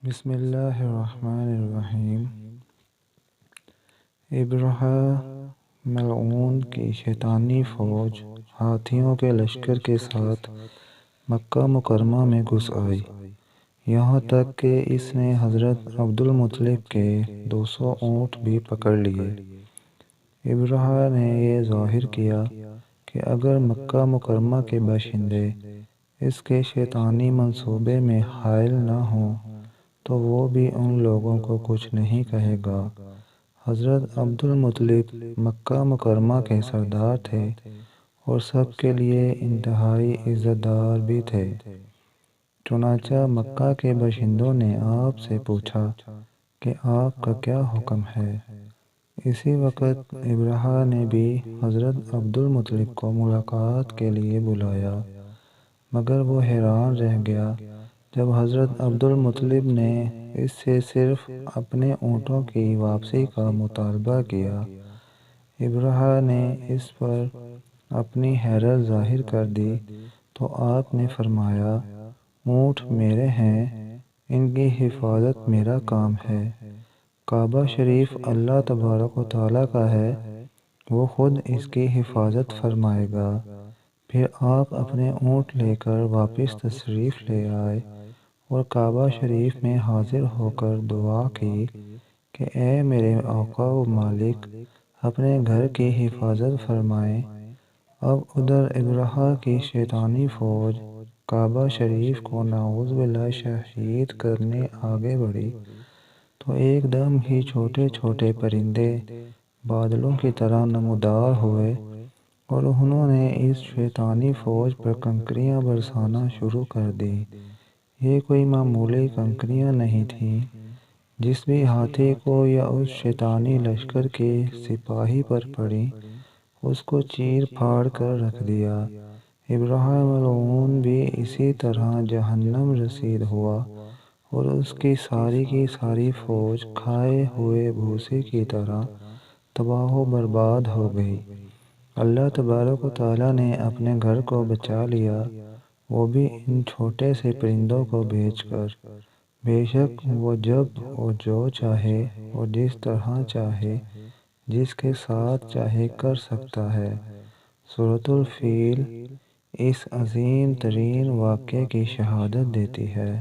بسم اللہ الرحمن الرحیم۔ ابرہہ ملعون کی شیطانی فوج ہاتھیوں کے لشکر کے ساتھ مکہ مکرمہ میں گھس آئی، یہاں تک کہ اس نے حضرت عبدالمطلب کے 200 اونٹ بھی پکڑ لیے۔ ابرہہ نے یہ ظاہر کیا کہ اگر مکہ مکرمہ کے باشندے اس کے شیطانی منصوبے میں حائل نہ ہوں تو وہ بھی ان لوگوں کو کچھ نہیں کہے گا۔ حضرت عبدالمطلب مکہ مکرمہ کے سردار تھے اور سب کے لیے انتہائی عزت دار بھی تھے۔ چنانچہ مکہ کے باشندوں نے آپ سے پوچھا کہ آپ کا کیا حکم ہے؟ اسی وقت ابرہہ نے بھی حضرت عبدالمطلب کو ملاقات کے لیے بلایا، مگر وہ حیران رہ گیا جب حضرت عبدالمطلب نے اس سے صرف اپنے اونٹوں کی واپسی کا مطالبہ کیا۔ ابرہہ نے اس پر اپنی حیرت ظاہر کر دی تو آپ نے فرمایا، اونٹ میرے ہیں، ان کی حفاظت میرا کام ہے۔ کعبہ شریف اللہ تبارک و تعالیٰ کا ہے، وہ خود اس کی حفاظت فرمائے گا۔ پھر آپ اپنے اونٹ لے کر واپس تشریف لے آئے اور کعبہ شریف میں حاضر ہو کر دعا کی کہ اے میرے آقا و مالک، اپنے گھر کی حفاظت فرمائیں۔ اب ادھر ابرہہ کی شیطانی فوج کعبہ شریف کو نعوذ باللہ شہید کرنے آگے بڑھی تو ایک دم ہی چھوٹے چھوٹے پرندے بادلوں کی طرح نمودار ہوئے اور انہوں نے اس شیطانی فوج پر کنکریاں برسانا شروع کر دی۔ یہ کوئی معمولی کنکریاں نہیں تھیں، جس بھی ہاتھی کو یا اس شیطانی لشکر کے سپاہی پر پڑیں اس کو چیر پھاڑ کر رکھ دیا۔ ابرہہ ملعون بھی اسی طرح جہنم رسید ہوا اور اس کی ساری فوج کھائے ہوئے بھوسے کی طرح تباہ و برباد ہو گئی۔ اللہ تبارک و تعالیٰ نے اپنے گھر کو بچا لیا، وہ بھی ان چھوٹے سے پرندوں کو بھیج کر۔ بے شک وہ جب اور جو چاہے اور جس طرح چاہے، جس کے ساتھ چاہے کر سکتا ہے۔ سورۃ الفیل اس عظیم ترین واقعے کی شہادت دیتی ہے۔